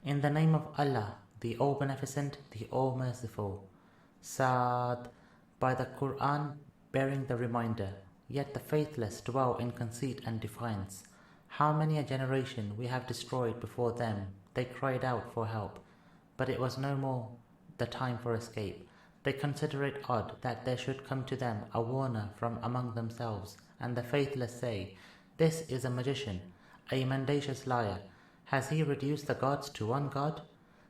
In the name of Allah, the All-Beneficent, the All-Merciful. Sad, by the Qur'an bearing the reminder, yet the faithless dwell in conceit and defiance. How many a generation we have destroyed before them. They cried out for help, but it was no more the time for escape. They consider it odd that there should come to them a warner from among themselves, and the faithless say, "This is a magician, a mendacious liar. Has he reduced the gods to one god?"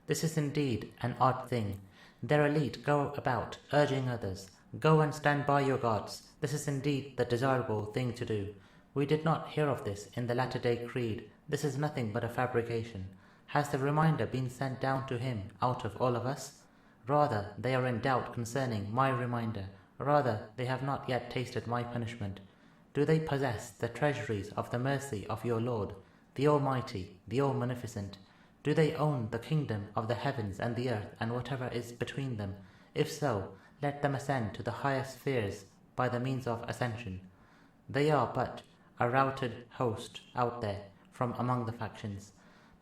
This is indeed an odd thing. Their elite go about urging others, "Go and stand by your gods." This is indeed the desirable thing to do. We did not hear of this in the latter-day creed. This is nothing but a fabrication. Has the reminder been sent down to him out of all of us? Rather, they are in doubt concerning my reminder. Rather, they have not yet tasted my punishment. Do they possess the treasuries of the mercy of your Lord, the Almighty, the All-Beneficent? Do they own the kingdom of the heavens and the earth and whatever is between them? If so, let them ascend to the higher spheres by the means of ascension. They are but a routed host out there from among the factions.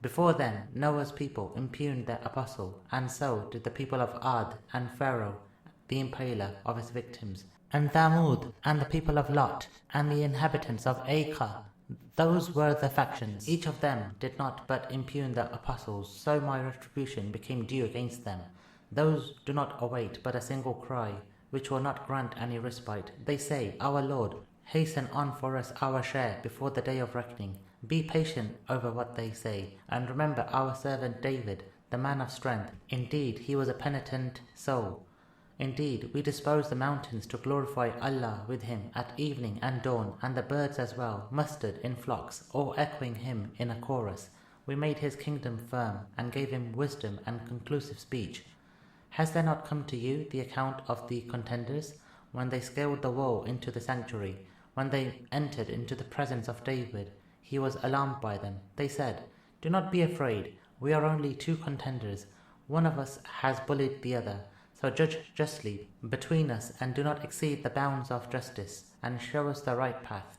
Before them, Noah's people impugned their apostle, and so did the people of Ad and Pharaoh, the impaler of his victims, and Thamud, and the people of Lot, and the inhabitants of Acre. Those were the factions. Each of them did not but impugn the apostles, so my retribution became due against them. Those do not await but a single cry, which will not grant any respite. They say, "Our Lord, hasten on for us our share before the day of reckoning." Be patient over what they say, and remember our servant David, the man of strength. Indeed, he was a penitent soul. Indeed, we disposed the mountains to glorify Allah with him at evening and dawn, and the birds as well, mustered in flocks, all echoing him in a chorus. We made his kingdom firm, and gave him wisdom and conclusive speech. Has there not come to you the account of the contenders, when they scaled the wall into the sanctuary, when they entered into the presence of David? He was alarmed by them. They said, "Do not be afraid, we are only two contenders. One of us has bullied the other. So judge justly between us, and do not exceed the bounds of justice, and show us the right path.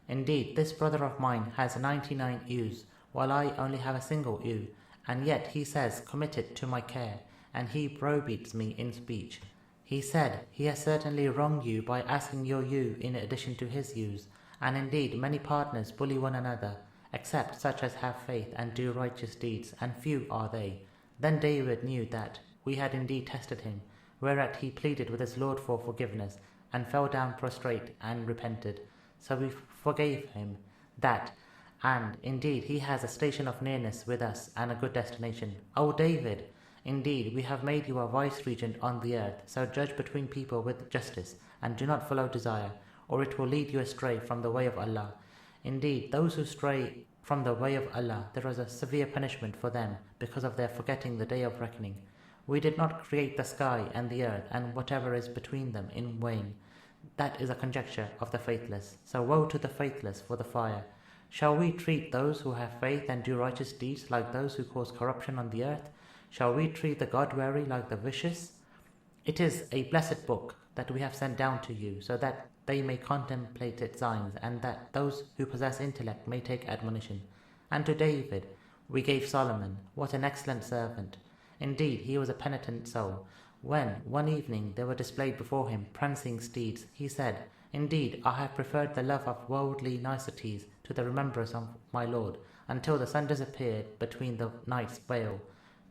Indeed, this brother of mine has 99 ewes, while I only have a single ewe, and yet he says, 'Commit it to my care,' and he browbeats me in speech. He said, 'He has certainly wronged you by asking your ewe in addition to his ewes.' And indeed many partners bully one another, except such as have faith and do righteous deeds, and few are they. Then David knew that we had indeed tested him, whereat he pleaded with his Lord for forgiveness, and fell down prostrate and repented. So we forgave him that, and indeed he has a station of nearness with us and a good destination. O David, indeed we have made you a vice-regent on the earth, so judge between people with justice, and do not follow desire, or it will lead you astray from the way of Allah. Indeed, those who stray from the way of Allah, there is a severe punishment for them because of their forgetting the day of reckoning. We did not create the sky and the earth and whatever is between them in vain. That is a conjecture of the faithless. So woe to the faithless for the fire. Shall we treat those who have faith and do righteous deeds like those who cause corruption on the earth? Shall we treat the God-weary like the vicious? It is a blessed book that we have sent down to you, so that they may contemplate its signs, and that those who possess intellect may take admonition. And to David we gave Solomon. What an excellent servant! Indeed, he was a penitent soul. When, one evening, there were displayed before him prancing steeds, he said, "Indeed, I have preferred the love of worldly niceties to the remembrance of my Lord, until the sun disappeared between the night's veil.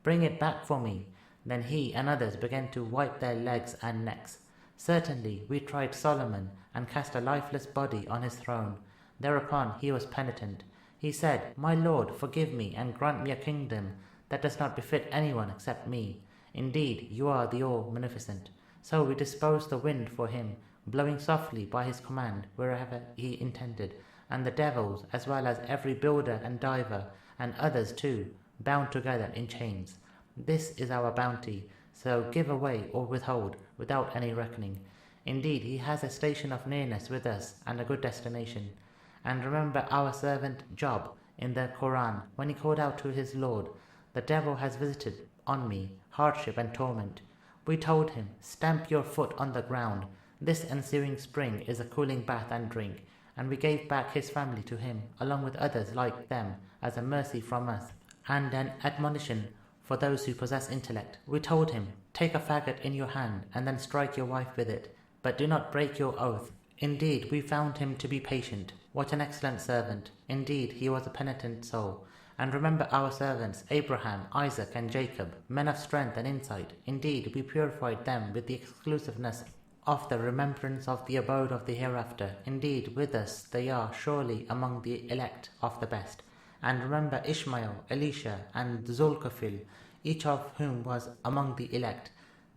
Bring it back for me." Then he and others began to wipe their legs and necks. Certainly, we tried Solomon, and cast a lifeless body on his throne. Thereupon he was penitent. He said, "My Lord, forgive me, and grant me a kingdom that does not befit anyone except me. Indeed, you are the All-Beneficent." So we disposed the wind for him, blowing softly by his command wherever he intended, and the devils, as well as every builder and diver, and others too, bound together in chains. This is our bounty, so give away or withhold without any reckoning. Indeed, he has a station of nearness with us and a good destination. And remember our servant Job in the Koran, when he called out to his Lord, "The devil has visited on me hardship and torment." We told him, "Stamp your foot on the ground. This ensuing spring is a cooling bath and drink." And we gave back his family to him, along with others like them, as a mercy from us. and an admonition for those who possess intellect. We told him, take a faggot in your hand and then strike your wife with it, but do not break your oath. Indeed, we found him to be patient. What an excellent servant. Indeed, he was a penitent soul. And remember our servants, Abraham, Isaac, and Jacob, men of strength and insight. Indeed, we purified them with the exclusiveness of the remembrance of the abode of the hereafter. Indeed, with us they are surely among the elect of the best. And remember Ishmael, Elisha, and Zulkifil, each of whom was among the elect.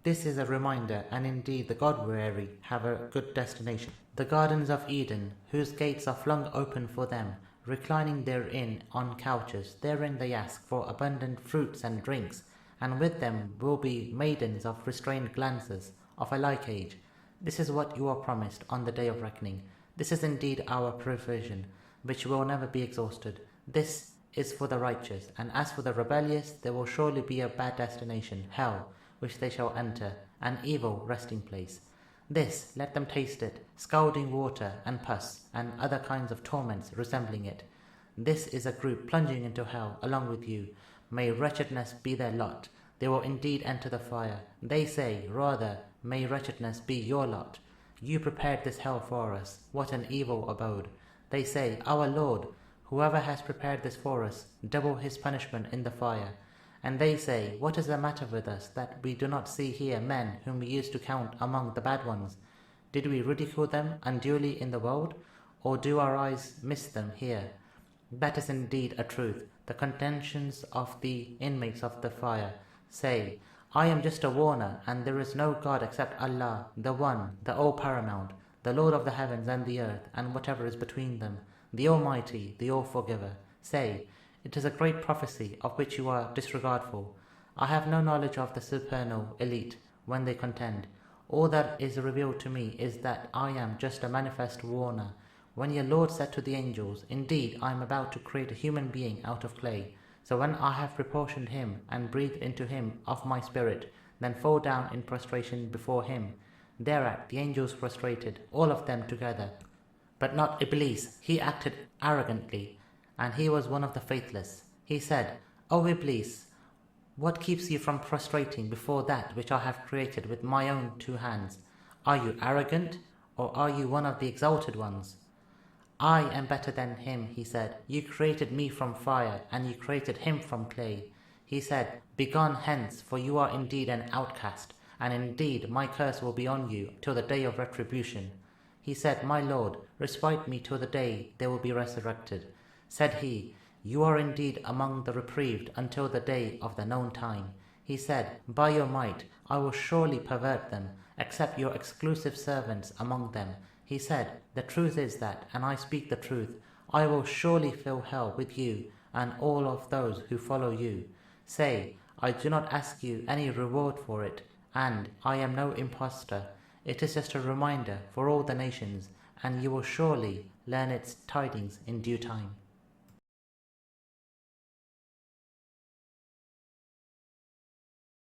This is a reminder, and indeed the God-weary have a good destination. The gardens of Eden, whose gates are flung open for them, reclining therein on couches, therein they ask for abundant fruits and drinks, and with them will be maidens of restrained glances, of a like age. This is what you are promised on the day of reckoning. This is indeed our provision, which will never be exhausted. This is for the righteous, and as for the rebellious, there will surely be a bad destination, hell, which they shall enter, an evil resting place. This, let them taste it, scalding water and pus, and other kinds of torments resembling it. This is a group plunging into hell along with you. May wretchedness be their lot. They will indeed enter the fire. They say, rather, may wretchedness be your lot. You prepared this hell for us. What an evil abode. They say, our Lord, whoever has prepared this for us, double his punishment in the fire. And they say, what is the matter with us, that we do not see here men whom we used to count among the bad ones? Did we ridicule them unduly in the world, or do our eyes miss them here? That is indeed a truth. The contentions of the inmates of the fire say, I am just a warner, and there is no God except Allah, the One, the All-Paramount, the Lord of the heavens and the earth, and whatever is between them, the Almighty, the All-Forgiver. Say, it is a great prophecy of which you are disregardful. I have no knowledge of the supernal elite when they contend. All that is revealed to me is that I am just a manifest warner. When your Lord said to the angels, indeed, I am about to create a human being out of clay. So when I have proportioned him and breathed into him of my spirit, then fall down in prostration before him. Thereat the angels prostrated, all of them together. But not Iblis. He acted arrogantly, and he was one of the faithless. He said, O Iblis, what keeps you from prostrating before that which I have created with my own 2 hands? Are you arrogant, or are you one of the exalted ones? I am better than him, he said. You created me from fire, and you created him from clay. He said, begone hence, for you are indeed an outcast, and indeed my curse will be on you till the day of retribution. He said, my Lord, respite me till the day they will be resurrected. Said he, you are indeed among the reprieved until the day of the known time. He said, by your might, I will surely pervert them, except your exclusive servants among them. He said, the truth is that, and I speak the truth, I will surely fill hell with you and all of those who follow you. Say, I do not ask you any reward for it, and I am no impostor. It is just a reminder for all the nations, and you will surely learn its tidings in due time.